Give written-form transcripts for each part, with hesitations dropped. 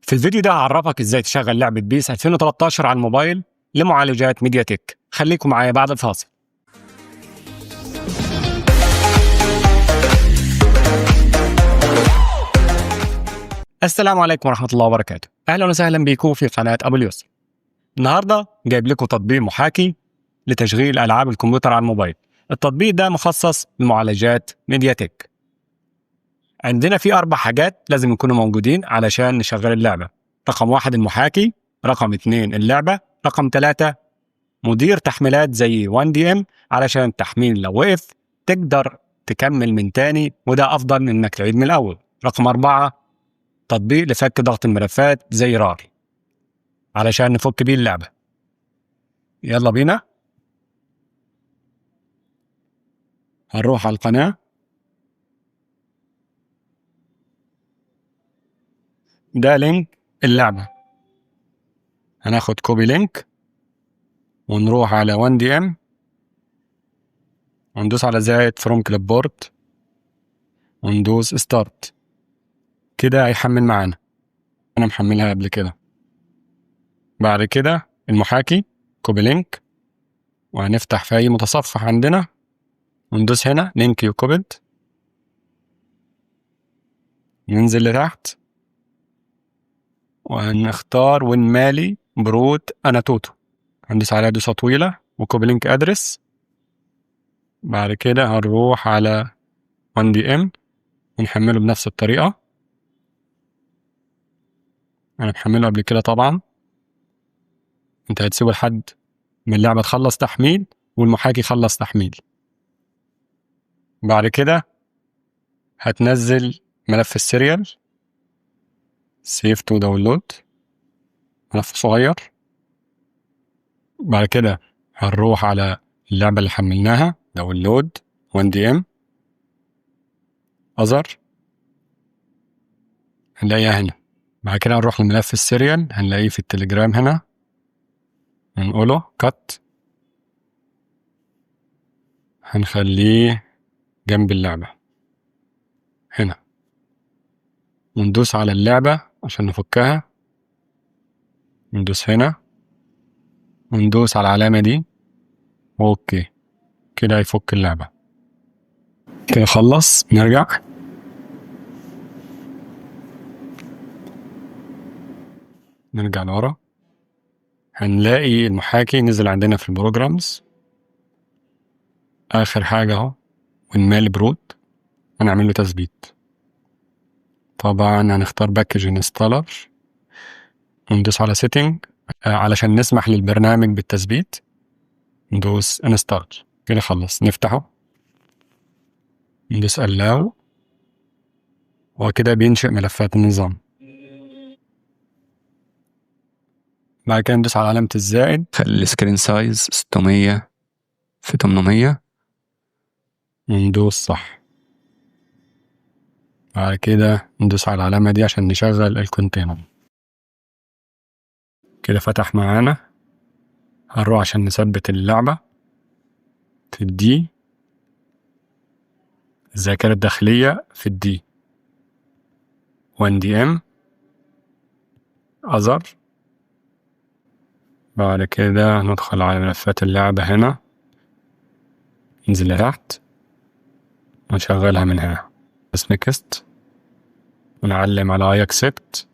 في الفيديو ده هعرفك ازاي تشغل لعبة بيس 2013 على الموبايل لمعالجات ميديا تك. خليكم معايا بعد الفاصل. السلام عليكم ورحمة الله وبركاته. أهلا وسهلا بكم في قناة أبو اليسر. النهاردة جايب لكم تطبيق محاكي لتشغيل ألعاب الكمبيوتر على الموبايل. التطبيق ده مخصص لمعالجات ميديا تك. عندنا في 4 حاجات لازم يكونوا موجودين علشان نشغل اللعبة. رقم 1 المحاكي، رقم 2 اللعبة، رقم 3 مدير تحميلات زي 1DM علشان التحميل لو وقف تقدر تكمل من تاني، وده أفضل من إنك تعيد من الأول. رقم 4 تطبيق لفك ضغط الملفات زي رار علشان نفك بيه اللعبة. يلا بينا. هنروح على القناة، ده لينك اللعبة، هناخد كوبي لينك ونروح على 1DM وندوس على زائد فروم كليببورد وندوس ستارت. كده هيحمل معانا، انا محملها قبل كده. بعد كده المحاكي كوبي لينك، وهنفتح في اي متصفح عندنا وندوس هنا لينك يو كوبيد، ننزل لتحت وهنختار ونمالي بروت اناتوتو، هندوس عليها دوسة طويلة وكوبي لينك ادرس. بعد كده هنروح على 1DM ونحمله بنفس الطريقة، انا محمله قبل كده طبعا. انت هتسيبه لحد من اللعبة تخلص تحميل والمحاكي يخلص تحميل. بعد كده هتنزل ملف السيريال سيف تو داونلود، ملف صغير. بعد كده هنروح على اللعبة اللي حملناها داونلود 1DM أزر، هنلاقيها هنا. بعد كده هنروح لملف السيريال هنلاقيه في التليجرام هنا، هنقوله كات، هنخليه جنب اللعبة هنا، وندوس على اللعبة عشان نفكها، ندوس هنا وندوس على العلامة دي اوكي. كده هيفك اللعبة. كده خلص. نرجع لورا، هنلاقي المحاكي نزل عندنا في البروجرامز آخر حاجة اهو، ونمال بروت هنعمل له تثبيت. طبعا هنختار باكج انستالر وندوس على سيتنج علشان نسمح للبرنامج بالتثبيت، ندوس انستال. كده خلص. نفتحه ندوس allow، وكده بينشئ ملفات النظام. بعد كده ندوس على علامة الزائد، خلي السكرين سايز 600 في 800 وندوس صح. بعد كده ندوس على العلامة دي عشان نشغل الكونتينر. كده فتح معانا. هنروح عشان نثبت اللعبة في الدي، الذاكرة الداخلية في الدي 1DM أزر. بعد كده ندخل على ملفات اللعبة هنا، ننزل لتحت ونشغلها من هنا، بس نكست ونعلم على اي اكسبت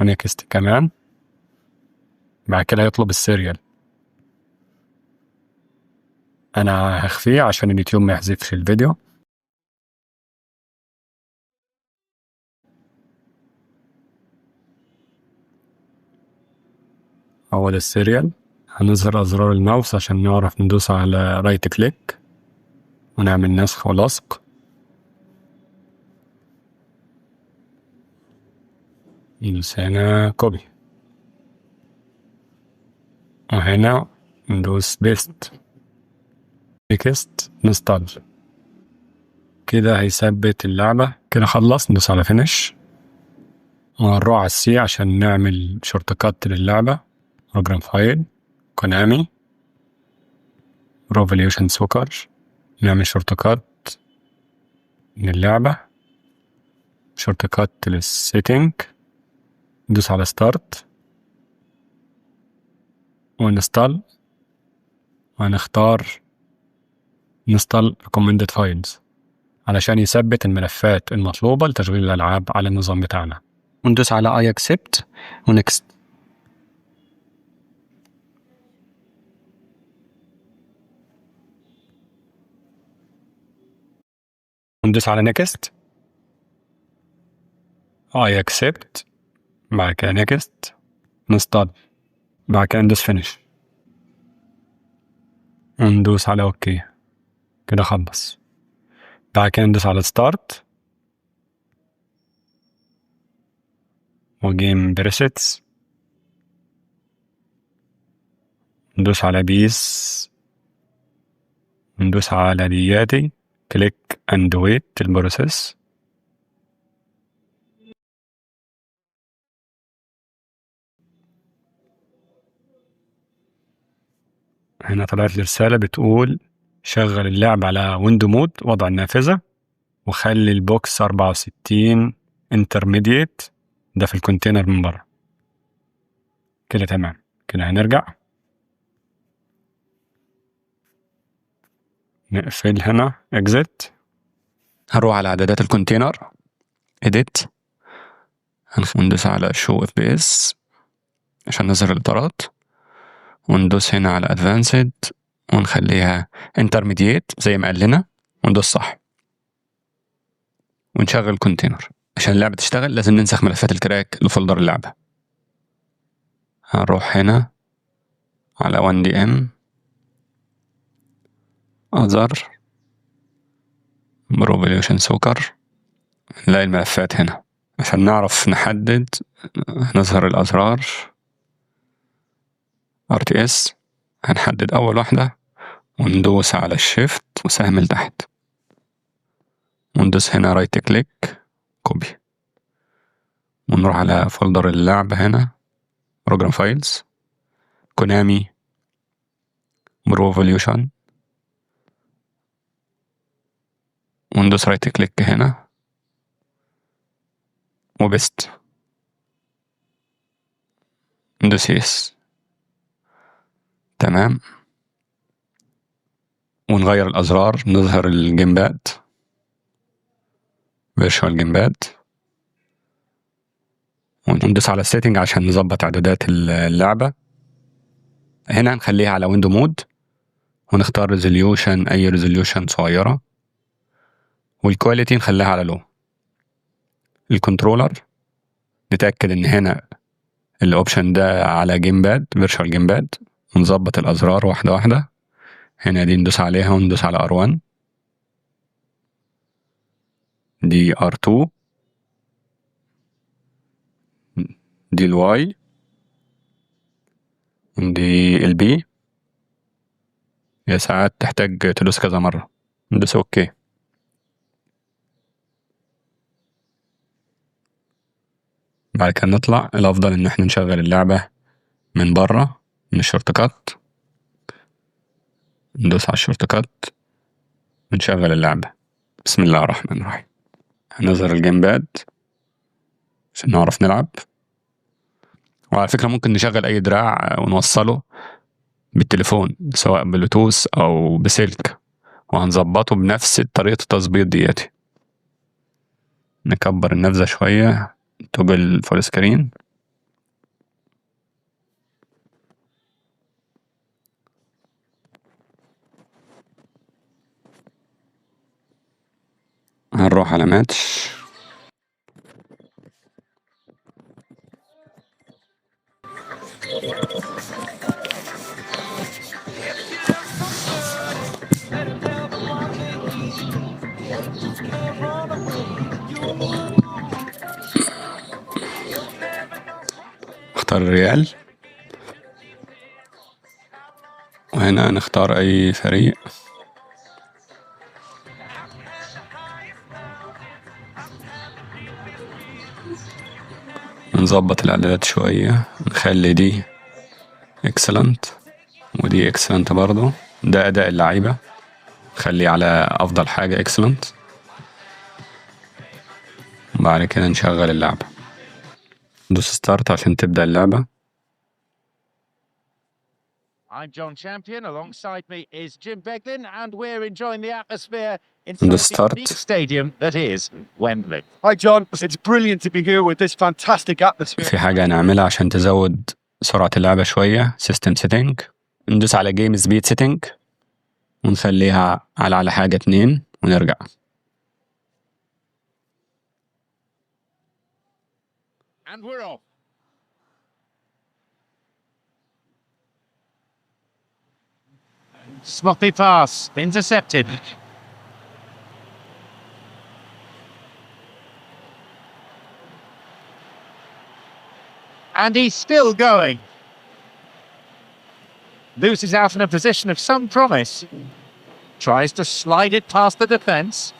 ونكست كمان. بعد كده يطلب السيريال، انا هخفيه عشان اليوتيوب ما يحذفش الفيديو. اول السيريال هنظهر ازرار الماوس عشان نعرف ندوس على رايت كليك ونعمل نسخ ولصق. ندوس هنا كوبي، وهنا ندوس بيست تكست نستال. كده هيثبت اللعبة. كده خلص. ندوس على فينيش وهنروح على السي عشان نعمل شورت كات للعبة. بروجرام فايل كونامي روفوليوشن سوكر، نعمل شورت كات من اللعبة، شورت كات للسيتنج ندوس على ستارت ونستال، وهنختار نستال recommended files علشان يثبت الملفات المطلوبة لتشغيل الألعاب على النظام بتاعنا، وندوس على I accept ونكست. وندوس على نكست I accept، بعد كده نكست نستال، بعد كده ندوس فينيش وندوس على اوكي. كده خلص. بعد كده ندوس على ستارت وجيم بريسيتس، ندوس على بيس، ندوس على دياتي كليك اند ويت البروسيس. هنا طلعت لي رسالة بتقول شغل اللعب على ويندو مود وضع النافذة، وخلي البوكس 64 انترميديت ده في الكونتينر من بره. كده تمام. كده هنرجع نقفل هنا exit، هروح على اعدادات الكونتينر edit، وندوس على show fps عشان نظهر الاطارات، وندوس هنا على advanced ونخليها intermediate زي ما قال لنا، وندوس صح ونشغل الكونتينر. عشان اللعبة تشتغل لازم ننسخ ملفات الكراك لفولدر اللعبة. هنروح هنا على 1DM other Pro Evolution Soccer، نلاقي الملفات هنا. عشان نعرف نحدد نظهر الأزرار RTS، هنحدد أول واحدة وندوس على الشيفت وسهم لتحت، وندوس هنا رايت كليك كوبي، ونروح على فولدر اللعبة هنا بروجرام فايلز كونامي برو ايفوليوشن، وندوس رايت كليك هنا وبست، ندوس يس. تمام. ونغير الأزرار، نظهر الجيمباد فيرتشوال جيمباد، وندوس على السيتنج عشان نظبط إعدادات اللعبة. هنا هنخليها على ويندو مود، ونختار ريزوليوشن أي ريزوليوشن صغيرة، والكواليتي نخليها على لو. الكنترولر نتأكد إن هنا الأوبشن ده على جيمباد فيرتشوال جيمباد، ونظبط الأزرار واحدة واحدة. هنا دي ندوس عليها وندوس على R1، دي R2، دي الواي، دي البي. هي ساعات تحتاج تدوس كذا مرة. ندوس اوكي. بعد كده نطلع. الأفضل إن احنا نشغل اللعبة من بره من الشورت كات، ندوس على الشورت كات ونشغل اللعبة. بسم الله الرحمن الرحيم. هنظهر الجيمباد عشان نعرف نلعب. وعلى فكرة ممكن نشغل أي دراع ونوصله بالتليفون سواء بلوتوث أو بسلك، وهنظبطه بنفس طريقة التظبيط دياتي. نكبر النافذة شوية، توجل فول سكرين، هنروح على ماتش. اختار الريال، وهنا نختار أي فريق. نظبط الإعدادات شوية، نخلي دي اكسلنت ودي اكسلنت برضو. ده أداء اللعيبة، خليه على أفضل حاجة اكسلنت. بعد كده نشغل اللعبة. دوس ستارت عشان تبدأ اللعبة. I'm John Champion. Alongside me is Jim Beglin, and we're enjoying the atmosphere The inside the start. unique stadium that is Wembley. Hi John, it's brilliant to be here with this fantastic atmosphere. في حاجة نعملها عشان تزود سرعة اللعبة شوية. System Setting. ندوس على Game Speed Setting ونخليها على حاجة 2 ونرجع. And we're off. Sloppy pass, intercepted. And he's still going. Loses out in a position of some promise. Tries to slide it past the defence.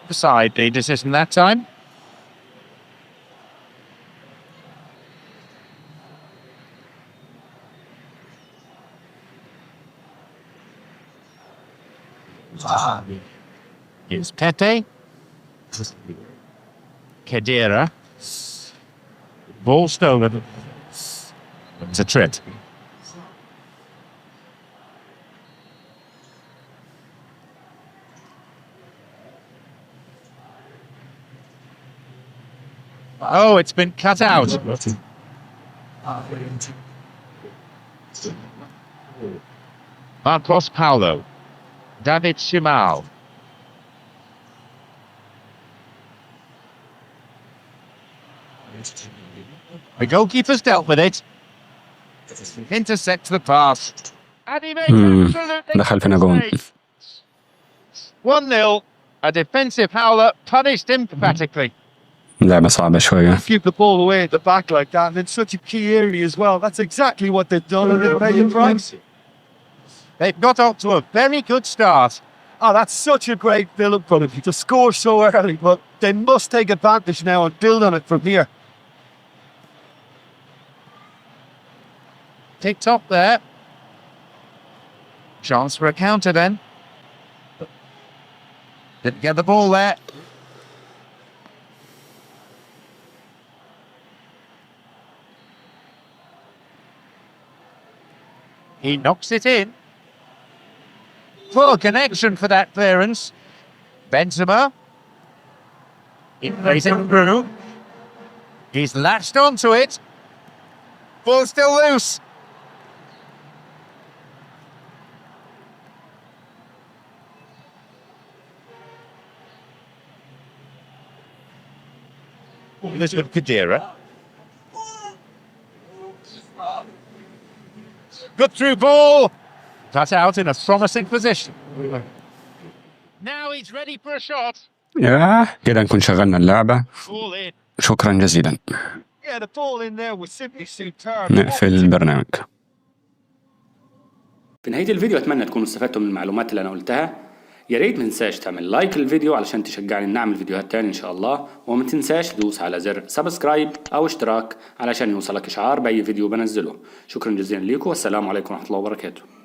Beside the decision that time. Here's Pepe. Khedira. Ball stolen. It's a trip. Oh, it's been cut out. Marcos Paulo. David Shimal. The goalkeeper's dealt with it. Intercepts the pass. And he makes absolutely دخل فينا جون. 1-0. A defensive howler punished emphatically. لعبة صعبة شوية. Keep the ball away at the back like that, and in such a key area as well. That's exactly what they've done, and they've paid the price. They've got off to a very good start. Oh, that's such a great build-up for them to score so early, but they must take advantage now and build on it from here. Ticked up there. Chance for a counter then. Didn't get the ball there. He knocks it in. Poor connection for that clearance. Benzema. He plays it through. He's latched onto it. Ball still loose. This with Khedira. Good through ball. Cut out in a promising position. Now he's ready for a shot. كده نكون شغلنا اللعبة. Ball in. شكرا جزيلا. Yeah, the ball in there was simply superb. نقفل البرنامج. في نهاية الفيديو أتمنى تكونوا استفدتوا من المعلومات اللي أنا قلتها. يا ريت ما تنساش تعمل لايك للفيديو علشان تشجعني نعمل فيديوهات تاني إن شاء الله، وما تنساش تدوس على زر سبسكرايب أو اشتراك علشان يوصلك إشعار بأي فيديو بنزله. شكرا جزيلا ليكم والسلام عليكم ورحمة الله وبركاته.